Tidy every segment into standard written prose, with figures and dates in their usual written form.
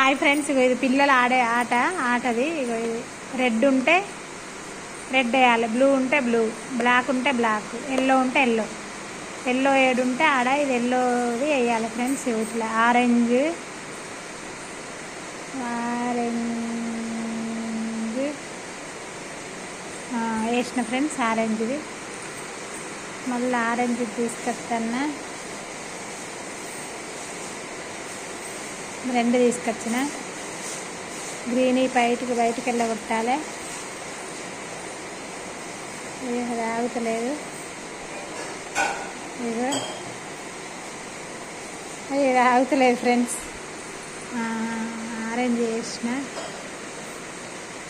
Hi friends, ఇది పిల్లలు ఆడే ఆటది. ఇది రెడ్ ఉంటే రెడ్ వేయాలి, బ్లూ ఉంటే బ్లూ, బ్లాక్ ఉంటే బ్లాక్, ఎల్లో ఉంటే ఎల్లో ఏడు ఉంటే ఆడ ఇది ఎల్లోది వేయాలి ఫ్రెండ్స్. ఇట్లా ఆరెంజ్ వేసిన ఫ్రెండ్స్ ఆరెంజ్ది. మళ్ళీ ఆరెంజ్ తీసుకొస్తాను, రెండు తీసుకొచ్చిన. గ్రీన్ బయటికి వెళ్ళగొట్టాలి. ఇది ఆగుతలేదు, ఇది ఆగుతలేదు ఫ్రెండ్స్. ఆరెంజ్ వేసిన,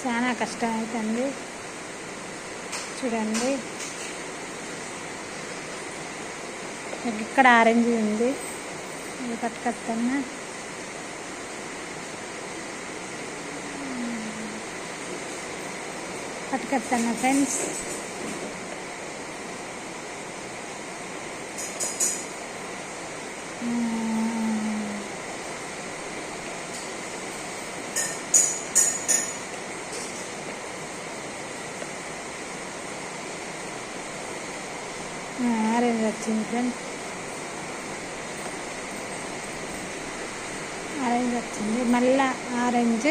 చాలా కష్టం అవుతుంది చూడండి. ఇక్కడ ఆరెంజ్ ఉంది, ఇది పట్టుకొస్తాను. ఫ్రెండ్స్. ఆరెంజ్ వచ్చింది ఫ్రెండ్స్, ఆరెంజ్ వచ్చింది. మళ్ళా ఆరెంజ్,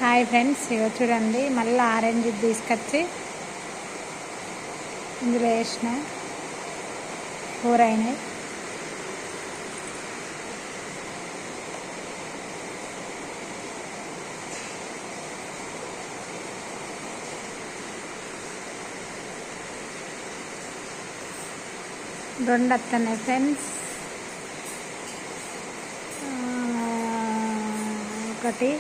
హాయ్ ఫ్రెండ్స్, ఇగో చూడండి. మళ్ళీ ఆరెంజ్ తీసుకొచ్చి ఇందులో వేసిన, 4 అయినాయి. రెండు వస్తున్నాయి ఫ్రెండ్స్. ఒకటి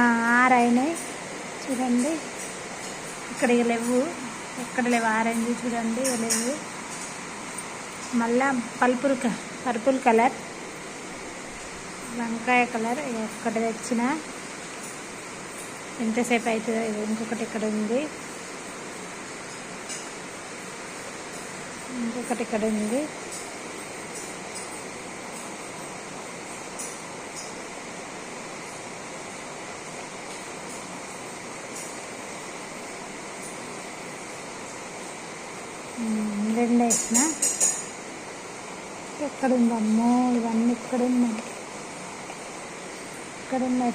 6 అయినాయి చూడండి. ఇక్కడ లేవు, ఎక్కడ లేవు ఆరెంజ్ చూడండి, లేవు. మళ్ళా పర్పుల్ కలర్, వంకాయ కలర్ ఒక్కటి తెచ్చిన. ఎంతసేపు అవుతుందో. ఇంకొకటి ఇక్కడ ఉంది, ఇంకొకటి ఇక్కడ ఉంది. రెండు వేసిన. ఎక్కడుందమ్మో, ఇవన్నీ ఇక్కడున్నాయి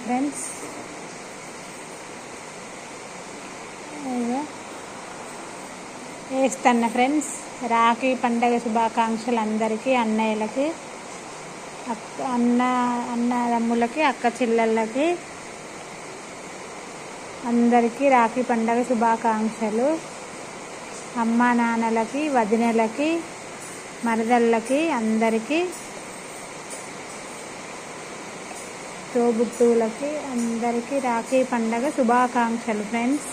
ఫ్రెండ్స్. వేస్తాను ఫ్రెండ్స్. రాఖీ పండగ శుభాకాంక్షలు అందరికీ, అన్నయ్యలకి, అన్నదమ్ములకి, అక్క చెల్లెళ్ళకి అందరికీ రాఖీ పండగ శుభాకాంక్షలు. అమ్మా నాన్నలకి, వదినలకి, మరదళ్ళకి, అందరికీ, తోబుట్టువులకి అందరికీ రాఖీ పండగ శుభాకాంక్షలు ఫ్రెండ్స్.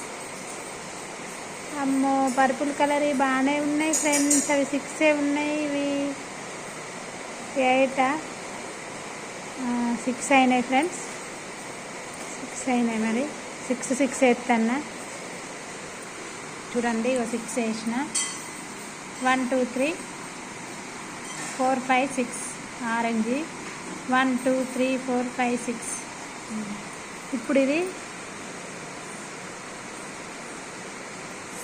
అమ్మో, పర్పుల్ కలర్ బాగానే ఉన్నాయి ఫ్రెండ్స్. అవి 6 ఉన్నాయి, ఇవి 8 6 అయినాయి ఫ్రెండ్స్. 6 అయినాయి. మరి 6 వేస్తాను చూడండి. 6 వేసిన. 1 2 3 4 5 6 ఆరెంజ్. 1 2 3 4 5 6. ఇప్పుడు ఇది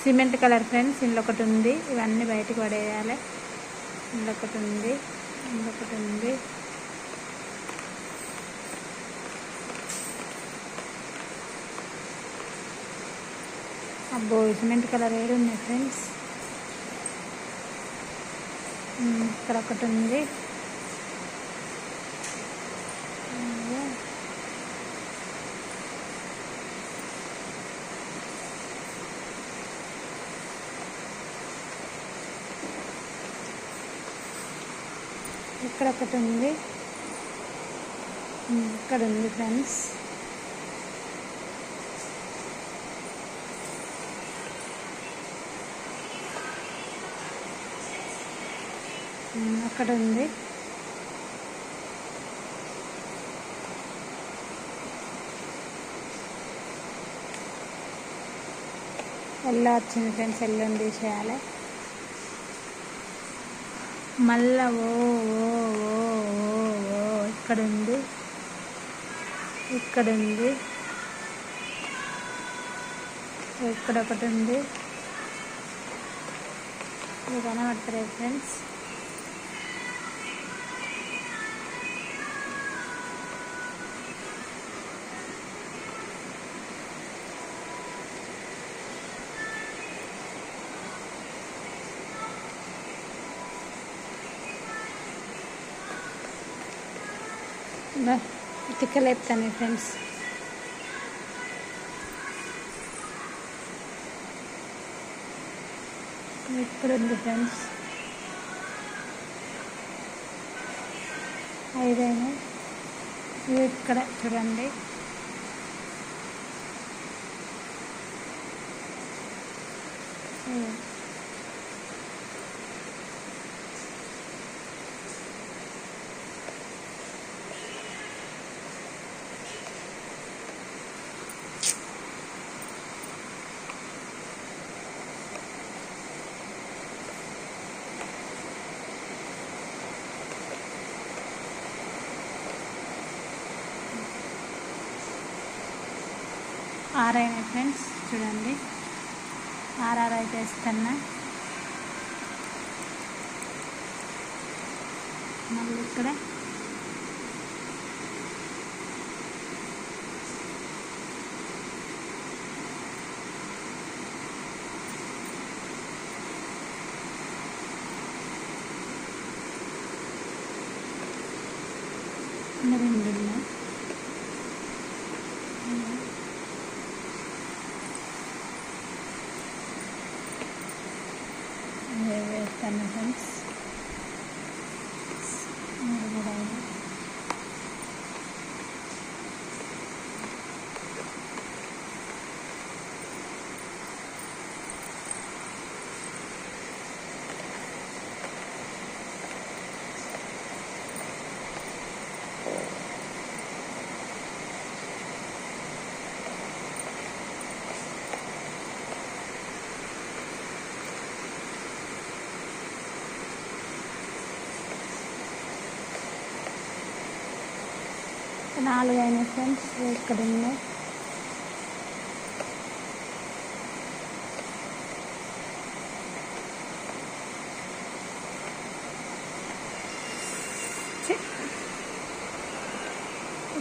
సిమెంట్ కలర్ ఫ్రెండ్స్. ఇందులో ఒకటి ఉంది, ఇవన్నీ బయటకు పడేయాలి. ఇందులో ఒకటి ఉంది, ఇంకొకటి ఉంది. అబ్బో, సిమెంట్ కలర్ ఏడు ఉన్నాయి ఫ్రెండ్స్. ఇక్కడ ఒకటి ఉంది. ఇక్కడ ఒకటి ఉంది, ఇక్కడ ఉంది ఫ్రెండ్స్. అక్కడ ఉంది. ఎల్లో వచ్చింది ఫ్రెండ్స్, ఎల్లోని తీసేయాలి. మళ్ళా ఓ ఓ ఓ ఓ ఓ ఇక్కడ ఉంది, ఇక్కడ ఉంది, ఇక్కడ ఒకటి ఉంది. ఇది కనబడతలేదు ఫ్రెండ్స్. తిక్కలేపుతాను ఫ్రెండ్స్. ఇక్కడ ఉంది ఫ్రెండ్స్. 5 అయినాయి. ఇవి ఇక్కడ చూడండి. ఆరైనాయి ఫ్రెండ్స్ చూడండి. 6 అయితే వేస్తున్నా. మళ్ళీ ఇక్కడ రెండు ఉన్నాయి. వేస్తాను ఫ్రెండ్స్. 3 కూడా అయింది. నాలుగు అయినాయి ఫ్రెండ్స్. ఇక్కడ ఉన్నాయి.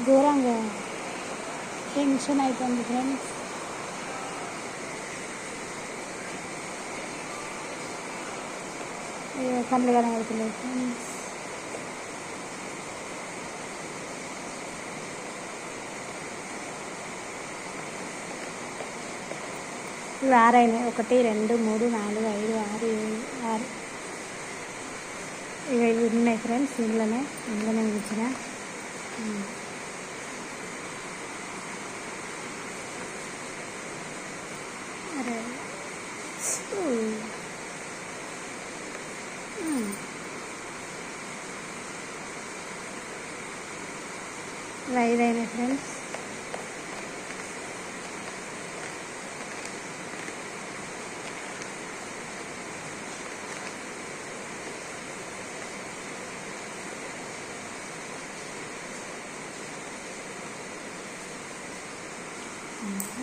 ఘోరంగా టెన్షన్ అయిపోయింది ఫ్రెండ్స్. కళ్ళు కనబడుతున్నాయి ఫ్రెండ్స్. ఇవి 6 అయినాయి. 1 2 3 4 5 6 7 6 ఇవి ఉన్నాయి ఫ్రెండ్స్. ఇంట్లోనే ఉంచిన. అరే ఇవి 5 అయినాయి ఫ్రెండ్స్.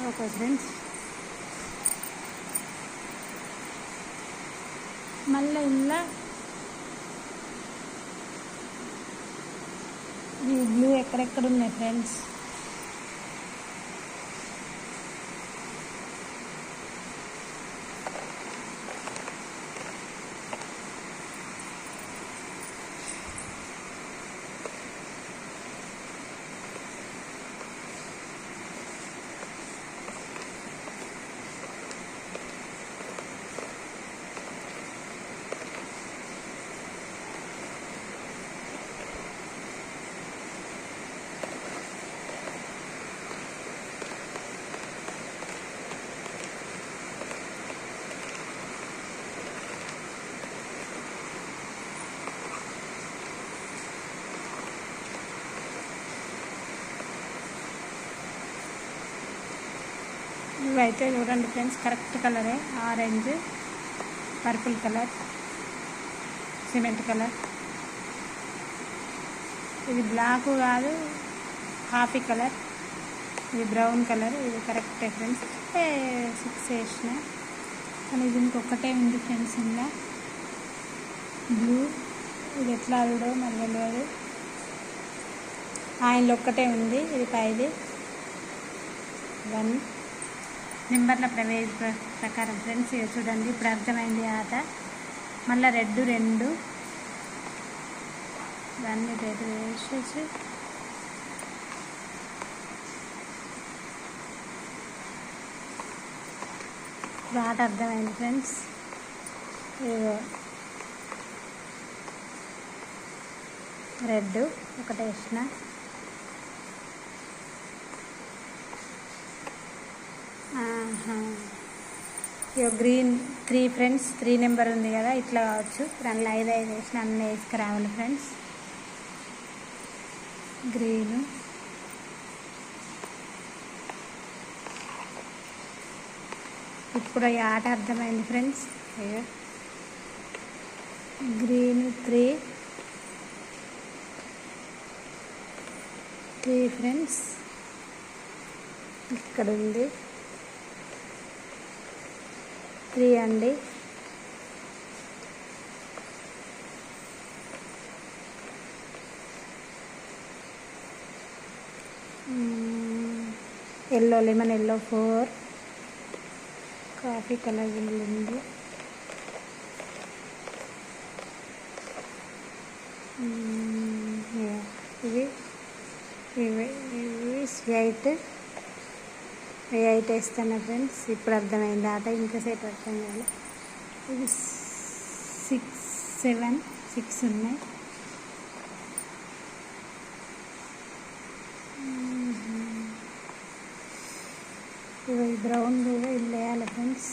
Okay friends. మళ్ళీ ఇలా ఈ బ్లూ ఎక్కడెక్కడ ఉన్నాయి ఫ్రెండ్స్. ఇవైతే చూడండి ఫ్రెండ్స్, కరెక్ట్ కలరే. Orange, purple colour, cement colour. ఇది బ్లాక్ కాదు, కాఫీ కలర్. ఇది బ్రౌన్ కలర్. ఇది కరెక్టే ఫ్రెండ్స్. 6 వేసిన, కానీ ఇది ఇంకొకటే ఉంది ఫ్రెండ్స్. ఇలా బ్లూ. ఇది ఎట్లా ఆడో మరి తెలియదు. ఆయనలో ఒక్కటే ఉంది. ఇది 5. 1 నెంబర్ల ప్రకారం ఫ్రెండ్స్. ఇక చూడండి, ఇప్పుడు అర్థమైంది ఆట. మళ్ళీ రెడ్ 2. దాన్ని రెడ్ వేసేసి ఇప్పుడు ఆట అర్థమైంది ఫ్రెండ్స్. రెడ్ ఒకటి వేసిన, గ్రీన్ 3 ఫ్రెండ్స్. 3 నెంబర్ ఉంది కదా, ఇట్లా కావచ్చు. దానిలో 5 వేసిన, అన్నీ వేసుకురావాలి ఫ్రెండ్స్. గ్రీను, ఇప్పుడు ఈ ఆట అర్థమైంది ఫ్రెండ్స్. Green 3 friends. ఇక్కడ ఉంది 3 అండి. Yellow, lemon yellow 4. Coffee colour ఉంది. ఇవి 8 వేస్తాను ఫ్రెండ్స్. ఇప్పుడు అర్థమైంది ఆట. ఇంకాసేపు అర్థం కాదు. ఇది 6, 7, 6 ఉన్నాయి. ఇవి బ్రౌన్ కూడా ఇల్లు వేయాలి ఫ్రెండ్స్.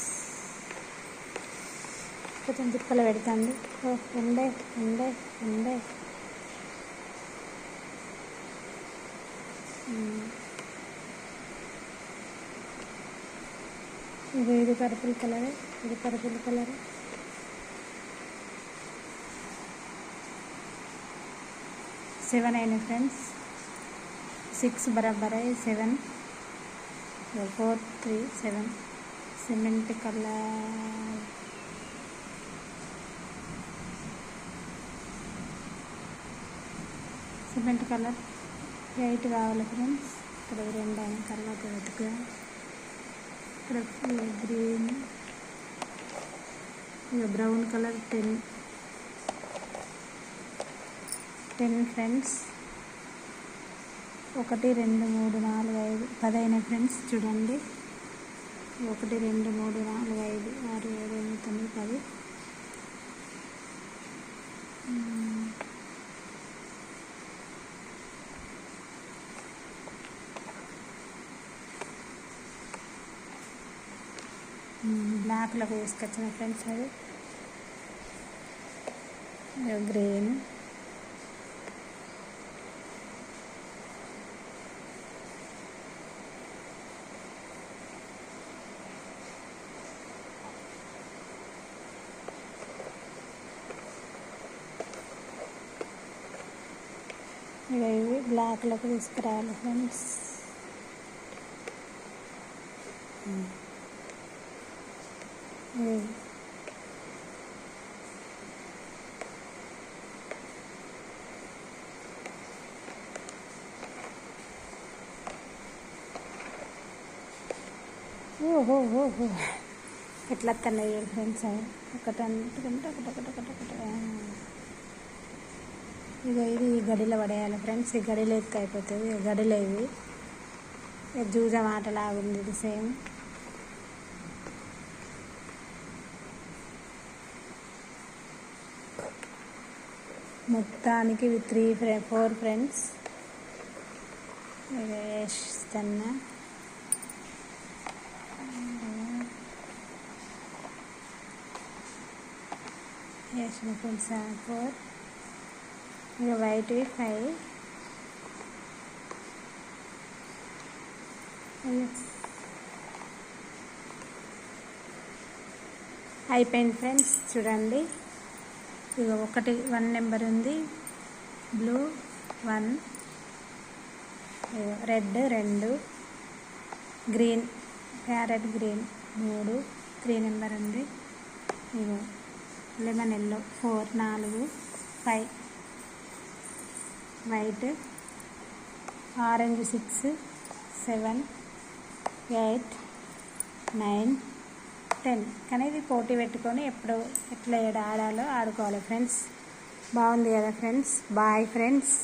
కొంచెం తిప్పలు పెడతాండి. ఉండే ఉండే ఉండే ఇది పర్పుల్ కలర్. ఇది పర్పుల్ కలర్. 7 అయినాయి ఫ్రెండ్స్. 6 బరాబర్ 7. 4, 3, 7. Cement colour. సిమెంట్ కలర్ 8 కావాలి ఫ్రెండ్స్. ఇక్కడ 2 అయిన తర్వాత వెతుకుదాం. ఇక్కడ గ్రీన్, ఇక బ్రౌన్ కలర్ 10 ఫ్రెండ్స్. 1, 2, 3, 4, 5, 10 అయినాయి ఫ్రెండ్స్. చూడండి, 1, 2, 3, 4, 5, 6, 7, 8, 9, 10. బ్లాక్లోకి వేసుకొచ్చిన ఫ్రెండ్స్. అది గ్రీన్, ఇవి బ్లాక్లోకి తీసుకురావాలి ఫ్రెండ్స్. ఓహో ఎట్లా వస్తున్నాయి ఫ్రెండ్స్. ఒకటంటే ఇక ఇది ఈ గడిలో పడేయాలి ఫ్రెండ్స్. ఈ గడిలో ఎత్తుకు అయిపోతుంది. ఈ గడిలో ఇవి జూజ మాటలాగుంది. ఇది సేమ్. మొత్తానికి ఇవి 3, 4 ఫ్రెండ్స్. ఇక వేస్తున్నా. వేసిన ఫ్రెండ్స్ 4. ఇక వైట్ 5. అయిపోయింది ఫ్రెండ్స్. చూడండి, ఇక 1 నెంబర్ ఉంది, blue 1, red 2, green parrot green 3, 3 number ఉంది, ఇగో లెమన్ ఎల్లో 4, 4, 5, వైట్ ఆరెంజ్ 6, 7, 8, 9, 10. కానీ ఇది పోటీ పెట్టుకొని ఎప్పుడు ఎట్లా ఆడాలో ఆడుకోవాలి ఫ్రెండ్స్. బాగుంది కదా ఫ్రెండ్స్. Bye friends.